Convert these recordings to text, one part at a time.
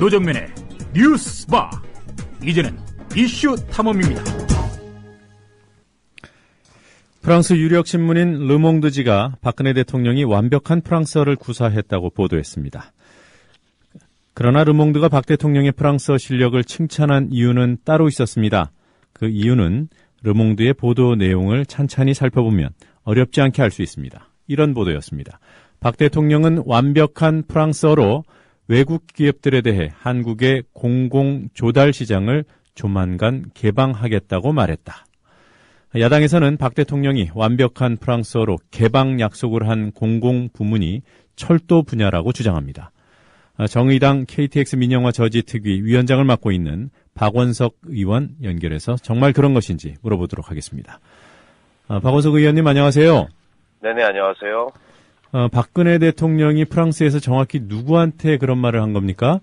노정면의 뉴스바. 이제는 이슈 탐험입니다. 프랑스 유력 신문인 르몽드지가 박근혜 대통령이 완벽한 프랑스어를 구사했다고 보도했습니다. 그러나 르몽드가 박 대통령의 프랑스어 실력을 칭찬한 이유는 따로 있었습니다. 그 이유는 르몽드의 보도 내용을 찬찬히 살펴보면 어렵지 않게 알 수 있습니다. 이런 보도였습니다. 박 대통령은 완벽한 프랑스어로 외국 기업들에 대해 한국의 공공조달 시장을 조만간 개방하겠다고 말했다. 야당에서는 박 대통령이 완벽한 프랑스어로 개방 약속을 한 공공부문이 철도 분야라고 주장합니다. 정의당 KTX 민영화 저지 특위 위원장을 맡고 있는 박원석 의원 연결해서 정말 그런 것인지 물어보도록 하겠습니다. 박원석 의원님 안녕하세요. 네네, 안녕하세요. 박근혜 대통령이 프랑스에서 정확히 누구한테 그런 말을 한 겁니까?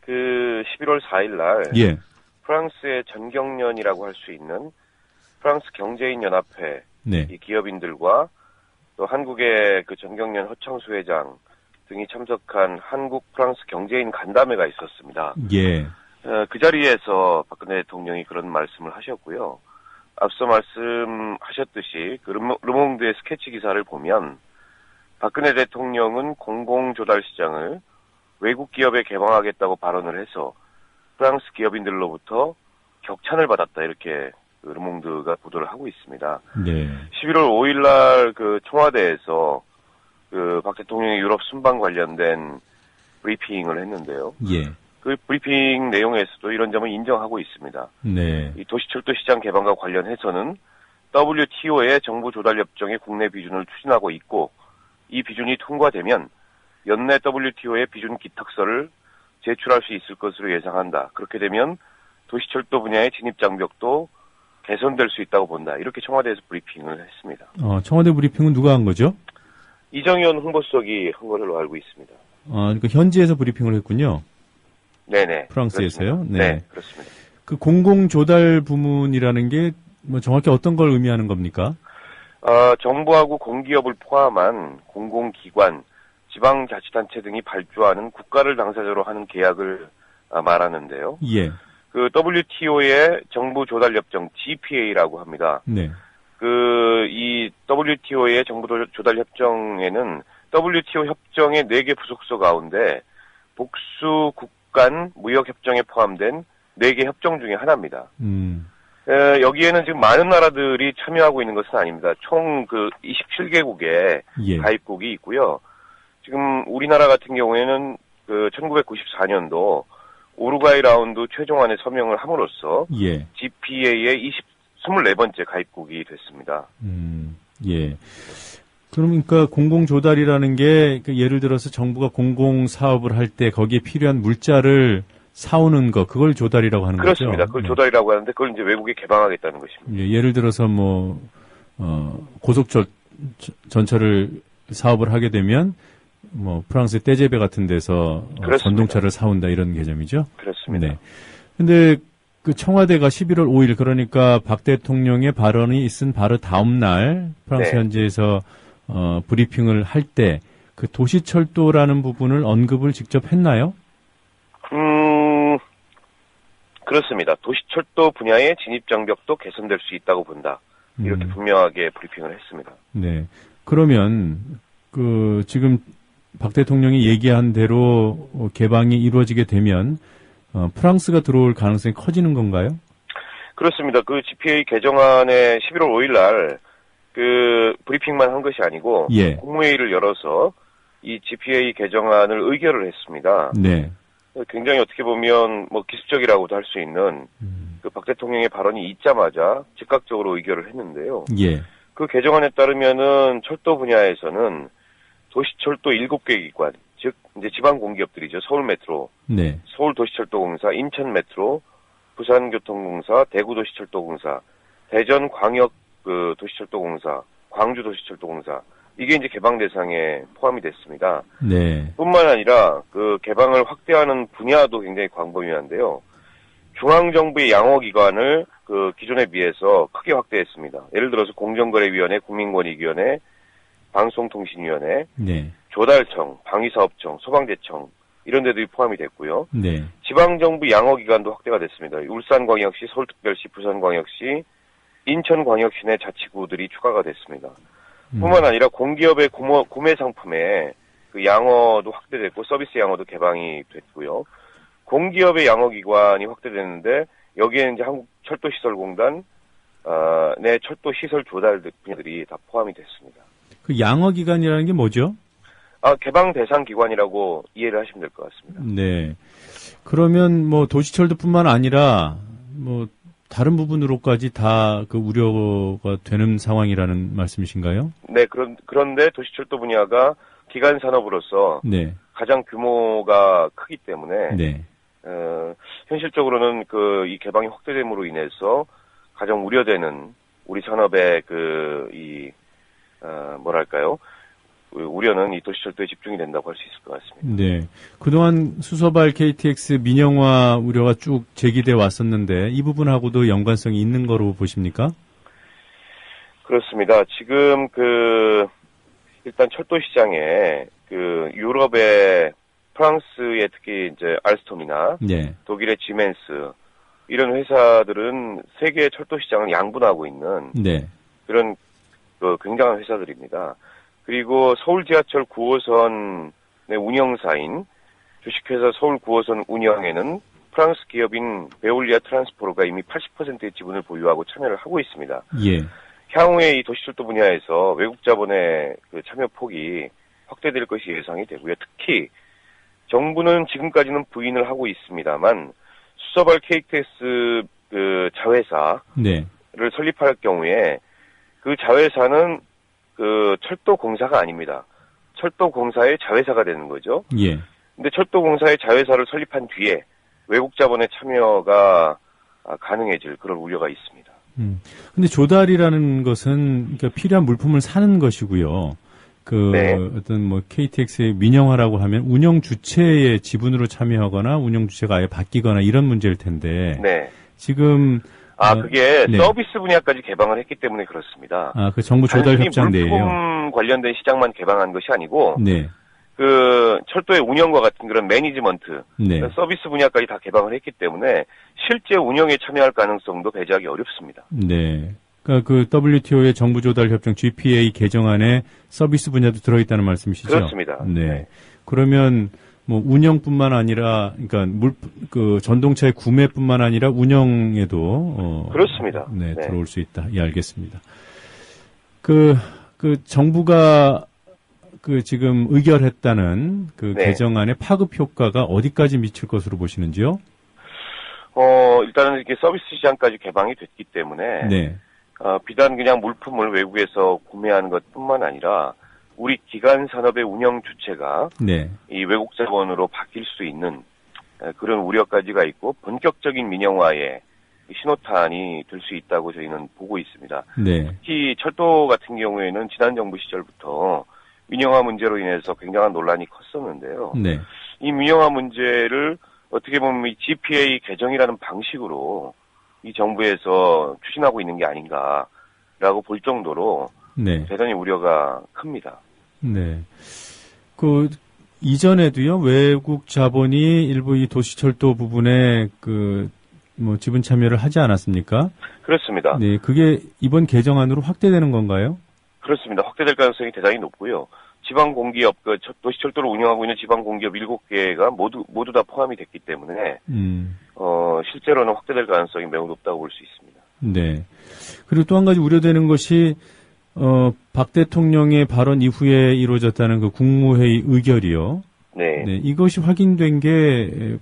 11월 4일 날 예. 프랑스의 전경련이라고 할 수 있는 프랑스 경제인 연합회 네. 이 기업인들과 또 한국의 그 전경련 허창수 회장 등이 참석한 한국 프랑스 경제인 간담회가 있었습니다. 예. 그 자리에서 박근혜 대통령이 그런 말씀을 하셨고요. 앞서 말씀하셨듯이 그 르몽드의 스케치 기사를 보면 박근혜 대통령은 공공조달 시장을 외국 기업에 개방하겠다고 발언을 해서 프랑스 기업인들로부터 격찬을 받았다, 이렇게 르몽드가 보도를 하고 있습니다. 네. 11월 5일 날 그 청와대에서 그 박 대통령의 유럽 순방 관련된 브리핑을 했는데요. 예. 그 브리핑 내용에서도 이런 점을 인정하고 있습니다. 네. 이 도시철도 시장 개방과 관련해서는 WTO의 정부 조달 협정의 국내 비준을 추진하고 있고, 이 비준이 통과되면 연내 WTO의 비준 기탁서를 제출할 수 있을 것으로 예상한다. 그렇게 되면 도시철도 분야의 진입 장벽도 개선될 수 있다고 본다. 이렇게 청와대에서 브리핑을 했습니다. 청와대 브리핑은 누가 한 거죠? 이정현 홍보수석이 한 걸로 알고 있습니다. 그러니까 현지에서 브리핑을 했군요. 네네. 프랑스에서요? 그렇습니다. 네. 그렇습니다. 그 공공조달 부문이라는 게 뭐 정확히 어떤 걸 의미하는 겁니까? 정부하고 공기업을 포함한 공공기관, 지방자치단체 등이 발주하는 국가를 당사자로 하는 계약을 말하는데요. 예. 그 WTO의 정부 조달 협정 GPA라고 합니다. 네. 이 WTO의 정부 조달 협정에는 WTO 협정의 4개 부속서 가운데 복수 국간 무역 협정에 포함된 4개 협정 중에 하나입니다. 여기에는 지금 많은 나라들이 참여하고 있는 것은 아닙니다. 총 27개국의 예. 가입국이 있고요. 지금 우리나라 같은 경우에는 1994년도 우루과이 라운드 최종안에 서명을 함으로써 예. GPA의 24번째 가입국이 됐습니다. 예. 그러니까 공공조달이라는 게 예를 들어서 정부가 공공사업을 할 때 거기에 필요한 물자를 사오는 거, 그걸 조달이라고 하는 그렇습니다. 거죠? 그걸 조달이라고 하는데 그걸 이제 외국에 개방하겠다는 것입니다. 예, 예를 들어서 고속전철을 사업을 하게 되면 프랑스 떼제베 같은 데서 전동차를 사온다, 이런 개념이죠? 그렇습니다. 네. 근데 그 청와대가 11월 5일, 그러니까 박 대통령의 발언이 있은 바로 다음 날 프랑스 네. 현지에서 브리핑을 할 때 그 도시철도라는 부분을 언급을 직접 했나요? 그렇습니다. 도시철도 분야의 진입장벽도 개선될 수 있다고 본다. 이렇게 분명하게 브리핑을 했습니다. 네. 그러면 지금 박 대통령이 얘기한 대로 개방이 이루어지게 되면 프랑스가 들어올 가능성이 커지는 건가요? 그렇습니다. 그 GPA 개정안에 11월 5일 날 브리핑만 한 것이 아니고 예. 국무회의를 열어서 이 GPA 개정안을 의결을 했습니다. 네. 굉장히 어떻게 보면 기습적이라고도 할 수 있는 그 박 대통령의 발언이 있자마자 즉각적으로 의결을 했는데요. 예. 그 개정안에 따르면은 철도 분야에서는 도시철도 7개 기관, 즉 이제 지방 공기업들이죠. 서울메트로, 네. 서울도시철도공사, 인천메트로, 부산교통공사, 대구도시철도공사, 대전광역 도시철도공사, 광주도시철도공사, 이게 이제 개방 대상에 포함이 됐습니다. 네. 뿐만 아니라 그 개방을 확대하는 분야도 굉장히 광범위한데요. 중앙정부의 양호기관을 기존에 비해서 크게 확대했습니다. 예를 들어서 공정거래위원회, 국민권익위원회, 방송통신위원회, 네. 조달청, 방위사업청, 소방대청, 이런 데들이 포함이 됐고요. 네. 지방정부 양어기관도 확대가 됐습니다. 울산광역시, 서울특별시, 부산광역시, 인천광역시 내 자치구들이 추가가 됐습니다. 뿐만 아니라 공기업의 구매 상품에 그 양어도 확대됐고 서비스 양어도 개방이 됐고요. 공기업의 양어기관이 확대됐는데 여기에 이제 한국철도시설공단 내 철도시설 조달 분야들이 다 포함이 됐습니다. 그 양어기관이라는 게 뭐죠? 개방 대상 기관이라고 이해를 하시면 될 것 같습니다. 네. 그러면 뭐 도시철도뿐만 아니라 뭐 다른 부분으로까지 다 그 우려가 되는 상황이라는 말씀이신가요? 네, 그런데 도시철도 분야가 기간 산업으로서 네. 가장 규모가 크기 때문에 네. 현실적으로는 이 개방이 확대됨으로 인해서 가장 우려되는 우리 산업의 뭐랄까요? 우려는 이 도시철도에 집중이 된다고 할 수 있을 것 같습니다. 네. 그동안 수서발 KTX 민영화 우려가 쭉 제기돼 왔었는데 이 부분하고도 연관성이 있는 거로 보십니까? 그렇습니다. 지금 일단 철도 시장에 유럽의 프랑스의 특히 이제 알스톰이나 네. 독일의 지멘스 이런 회사들은 세계 철도 시장을 양분하고 있는 네. 그런 굉장한 회사들입니다. 그리고 서울 지하철 9호선의 운영사인 주식회사 서울 9호선 운영에는 프랑스 기업인 베올리아 트란스포르가 이미 80%의 지분을 보유하고 참여를 하고 있습니다. 예. 향후에 이 도시철도 분야에서 외국 자본의 참여 폭이 확대될 것이 예상이 되고요. 특히 정부는 지금까지는 부인을 하고 있습니다만 수서발 KTX 자회사를 네. 설립할 경우에 그 자회사는 철도공사가 아닙니다. 철도공사의 자회사가 되는 거죠. 예. 근데 철도공사의 자회사를 설립한 뒤에 외국 자본의 참여가 가능해질 그런 우려가 있습니다. 근데 조달이라는 것은 그러니까 필요한 물품을 사는 것이고요. 네. 어떤 뭐 KTX의 민영화라고 하면 운영 주체의 지분으로 참여하거나 운영 주체가 아예 바뀌거나 이런 문제일 텐데. 네. 지금 그게 네. 서비스 분야까지 개방을 했기 때문에 그렇습니다. 그 정부 조달 협정 단순히 내에요. 물품 관련된 시장만 개방한 것이 아니고 네. 철도의 운영과 같은 그런 매니지먼트, 네. 서비스 분야까지 다 개방을 했기 때문에 실제 운영에 참여할 가능성도 배제하기 어렵습니다. 네. 그러니까 WTO의 정부 조달 협정 GPA 개정안에 서비스 분야도 들어있다는 말씀이시죠? 그렇습니다. 네. 그러면 뭐 운영뿐만 아니라 그러니까 전동차의 구매뿐만 아니라 운영에도 그렇습니다. 네, 네. 들어올 수 있다. 예, 알겠습니다. 정부가 지금 의결했다는 네. 개정안의 파급 효과가 어디까지 미칠 것으로 보시는지요? 일단은 이렇게 서비스 시장까지 개방이 됐기 때문에 네. 비단 그냥 물품을 외국에서 구매하는 것뿐만 아니라 우리 기간 산업의 운영 주체가 네. 이 외국 자본으로 바뀔 수 있는 그런 우려까지가 있고 본격적인 민영화의 신호탄이 될 수 있다고 저희는 보고 있습니다. 네. 특히 철도 같은 경우에는 지난 정부 시절부터 민영화 문제로 인해서 굉장한 논란이 컸었는데요. 네. 이 민영화 문제를 어떻게 보면 이 GPA 개정이라는 방식으로 이 정부에서 추진하고 있는 게 아닌가라고 볼 정도로 네. 대단히 우려가 큽니다. 네. 이전에도요, 외국 자본이 일부 이 도시철도 부분에 지분 참여를 하지 않았습니까? 그렇습니다. 네. 그게 이번 개정안으로 확대되는 건가요? 그렇습니다. 확대될 가능성이 대단히 높고요. 지방공기업, 도시철도를 운영하고 있는 지방공기업 7개가 모두 다 포함이 됐기 때문에, 실제로는 확대될 가능성이 매우 높다고 볼 수 있습니다. 네. 그리고 또 한 가지 우려되는 것이, 박 대통령의 발언 이후에 이루어졌다는 그 국무회의 의결이요. 네. 네. 이것이 확인된 게,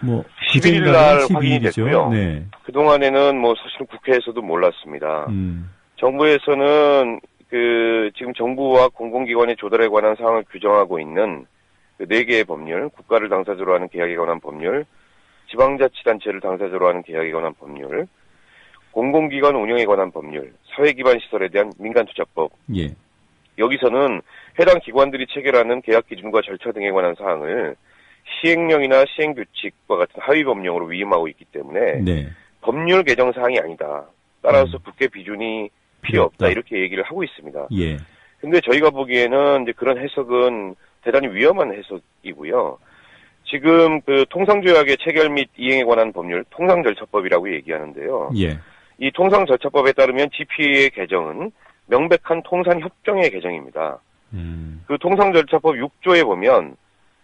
11일 날 확인이 됐고요. 네. 그동안에는 사실은 국회에서도 몰랐습니다. 정부에서는 지금 정부와 공공기관의 조달에 관한 사항을 규정하고 있는 4개의 법률, 국가를 당사자로 하는 계약에 관한 법률, 지방자치단체를 당사자로 하는 계약에 관한 법률, 공공기관 운영에 관한 법률, 사회기반 시설에 대한 민간투자법. 예. 여기서는 해당 기관들이 체결하는 계약 기준과 절차 등에 관한 사항을 시행령이나 시행규칙과 같은 하위법령으로 위임하고 있기 때문에 네. 법률 개정 사항이 아니다. 따라서 국회 비준이 필요 없다. 이렇게 얘기를 하고 있습니다. 예. 근데 저희가 보기에는 이제 그런 해석은 대단히 위험한 해석이고요. 지금 그 통상조약의 체결 및 이행에 관한 법률, 통상절차법이라고 얘기하는데요. 예. 이 통상절차법에 따르면 GPA의 개정은 명백한 통산협정의 개정입니다. 그 통상절차법 6조에 보면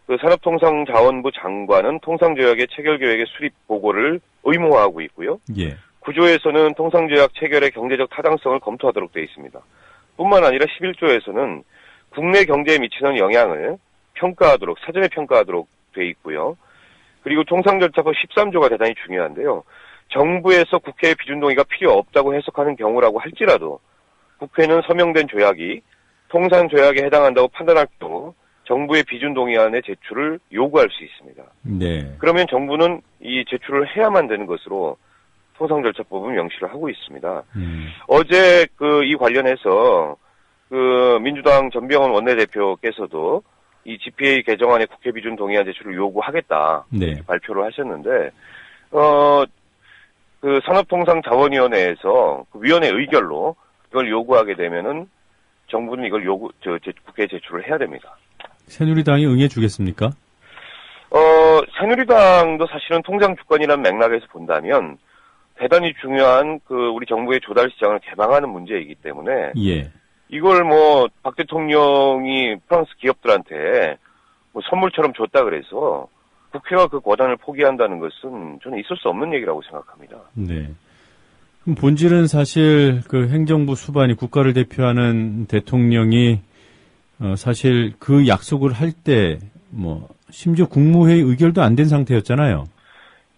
그 산업통상자원부 장관은 통상조약의 체결계획의 수립 보고를 의무화하고 있고요. 예. 9조에서는 통상조약 체결의 경제적 타당성을 검토하도록 되어 있습니다. 뿐만 아니라 11조에서는 국내 경제에 미치는 영향을 평가하도록, 사전에 평가하도록 되어 있고요. 그리고 통상절차법 13조가 대단히 중요한데요. 정부에서 국회의 비준동의가 필요 없다고 해석하는 경우라고 할지라도 국회는 서명된 조약이 통상조약에 해당한다고 판단할 경우 정부의 비준동의안의 제출을 요구할 수 있습니다. 네. 그러면 정부는 이 제출을 해야만 되는 것으로 통상절차법은 명시를 하고 있습니다. 어제 이 관련해서 민주당 전병헌 원내대표께서도 이 GPA 개정안의 국회 비준 동의안 제출을 요구하겠다. 네. 발표를 하셨는데, 산업통상자원위원회에서 그 위원회 의결로 이걸 요구하게 되면은 정부는 이걸 국회에 제출을 해야 됩니다. 새누리당이 응해주겠습니까? 새누리당도 사실은 통장 주권이라는 맥락에서 본다면 대단히 중요한 우리 정부의 조달 시장을 개방하는 문제이기 때문에 예. 이걸 박 대통령이 프랑스 기업들한테 선물처럼 줬다 그래서 국회가 그 권한을 포기한다는 것은 저는 있을 수 없는 얘기라고 생각합니다. 네. 그럼 본질은 사실 그 행정부 수반이 국가를 대표하는 대통령이 사실 그 약속을 할 때 심지어 국무회의 의결도 안 된 상태였잖아요.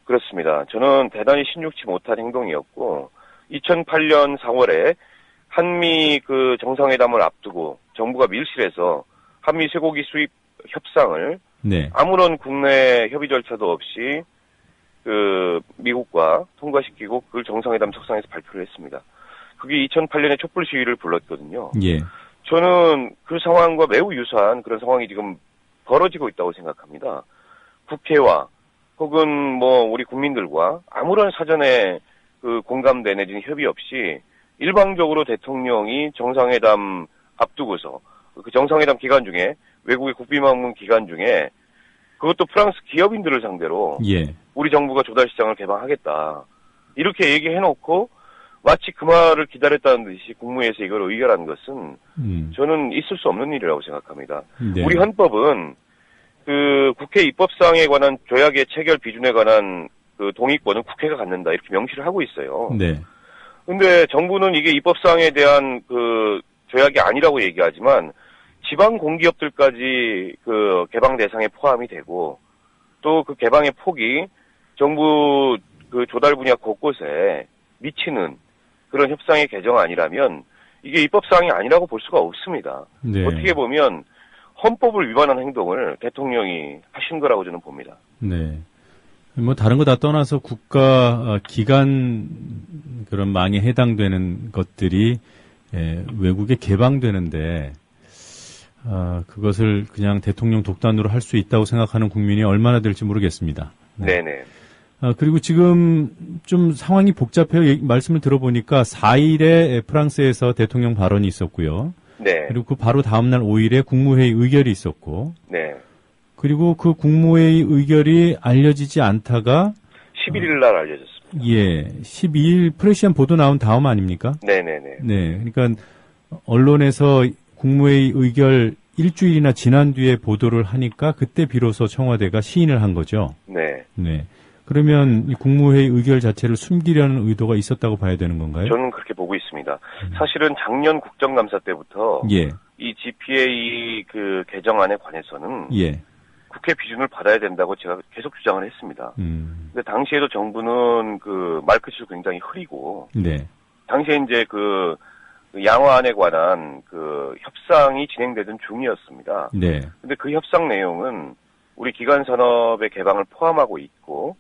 그렇습니다. 저는 대단히 신중치 못한 행동이었고 2008년 4월에 한미 정상회담을 앞두고 정부가 밀실에서 한미 쇠고기 수입 협상을 네. 아무런 국내 협의 절차도 없이 미국과 통과시키고 그걸 정상회담 석상에서 발표를 했습니다. 그게 2008년에 촛불 시위를 불렀거든요. 예. 저는 그 상황과 매우 유사한 그런 상황이 지금 벌어지고 있다고 생각합니다. 국회와 혹은 우리 국민들과 아무런 사전에 공감대 내지는 협의 없이 일방적으로 대통령이 정상회담 앞두고서 그 정상회담 기간 중에 외국의 국비방문 기간 중에 그것도 프랑스 기업인들을 상대로 예. 우리 정부가 조달 시장을 개방하겠다. 이렇게 얘기해놓고 마치 그 말을 기다렸다는 듯이 국무회에서 이걸 의결한 것은 저는 있을 수 없는 일이라고 생각합니다. 네. 우리 헌법은 국회 입법사항에 관한 조약의 체결 비준에 관한 동의권은 국회가 갖는다 이렇게 명시를 하고 있어요. 네. 근데 정부는 이게 입법사항에 대한 조약이 아니라고 얘기하지만 지방 공기업들까지 개방 대상에 포함이 되고 또 그 개방의 폭이 정부 조달 분야 곳곳에 미치는 그런 협상의 개정안이라면 이게 입법사항이 아니라고 볼 수가 없습니다. 네. 어떻게 보면 헌법을 위반한 행동을 대통령이 하신 거라고 저는 봅니다. 네. 다른 거 다 떠나서 국가 기관 그런 망에 해당되는 것들이 외국에 개방되는데 그것을 그냥 대통령 독단으로 할 수 있다고 생각하는 국민이 얼마나 될지 모르겠습니다. 네. 네네. 그리고 지금 좀 상황이 복잡해요. 말씀을 들어보니까 4일에 프랑스에서 대통령 발언이 있었고요. 네. 그리고 그 바로 다음날 5일에 국무회의 의결이 있었고. 네. 그리고 그 국무회의 의결이 알려지지 않다가 11일 날 알려졌습니다. 예. 12일 프레시안 보도 나온 다음 아닙니까? 네네네. 네. 그러니까 언론에서 국무회의 의결 일주일이나 지난 뒤에 보도를 하니까 그때 비로소 청와대가 시인을 한 거죠. 네. 네. 그러면 이 국무회의 의결 자체를 숨기려는 의도가 있었다고 봐야 되는 건가요? 저는 그렇게 보고 있습니다. 사실은 작년 국정감사 때부터 예. 이 GPA 개정안에 관해서는 예. 국회 비준을 받아야 된다고 제가 계속 주장을 했습니다. 근데 당시에도 정부는 말끝이 굉장히 흐리고 네. 당시에 이제 양화안에 관한 협상이 진행되던 중이었습니다. 네. 근데 그 협상 내용은 우리 기관 산업의 개방을 포함하고 있고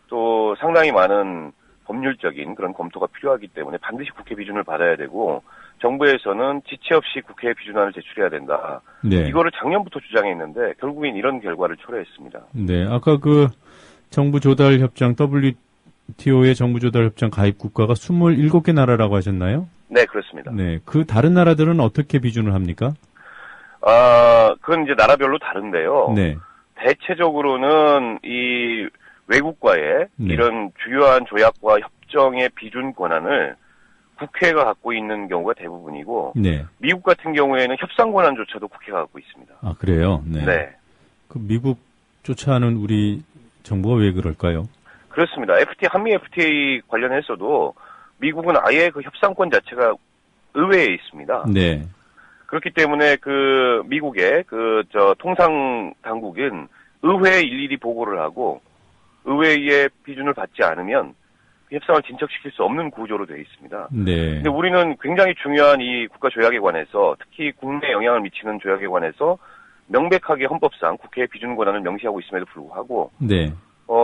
또 상당히 많은 법률적인 그런 검토가 필요하기 때문에 반드시 국회 비준을 받아야 되고 정부에서는 지체 없이 국회에 비준안을 제출해야 된다. 네. 이거를 작년부터 주장했는데 결국엔 이런 결과를 초래했습니다. 네. 아까 정부 조달 협정 WTO의 정부 조달 협정 가입 국가가 27개 나라라고 하셨나요? 네, 그렇습니다. 네. 그 다른 나라들은 어떻게 비준을 합니까? 그건 이제 나라별로 다른데요. 네. 대체적으로는 이 외국과의 네. 이런 주요한 조약과 협정의 비준 권한을 국회가 갖고 있는 경우가 대부분이고, 네. 미국 같은 경우에는 협상 권한조차도 국회가 갖고 있습니다. 아, 그래요? 네. 네. 그 미국 쫓아하는 우리 정부가 왜 그럴까요? 그렇습니다. 한미 FTA 관련해서도 미국은 아예 그 협상권 자체가 의회에 있습니다. 네. 그렇기 때문에 그 미국의 통상 당국은 의회에 일일이 보고를 하고 의회의 비준을 받지 않으면 협상을 진척시킬 수 없는 구조로 되어 있습니다. 네. 근데 우리는 굉장히 중요한 이 국가 조약에 관해서 특히 국내에 영향을 미치는 조약에 관해서 명백하게 헌법상 국회의 비준 권한을 명시하고 있음에도 불구하고 네.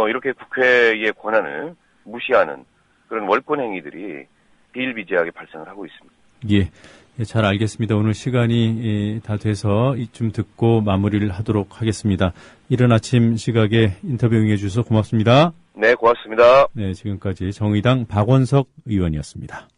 이렇게 국회의 권한을 무시하는 그런 월권 행위들이 비일비재하게 발생을 하고 있습니다. 예. 예, 잘 알겠습니다. 오늘 시간이 다 돼서 이쯤 듣고 마무리를 하도록 하겠습니다. 이른 아침 시각에 인터뷰 응해 주셔서 고맙습니다. 네, 고맙습니다. 네, 지금까지 정의당 박원석 의원이었습니다.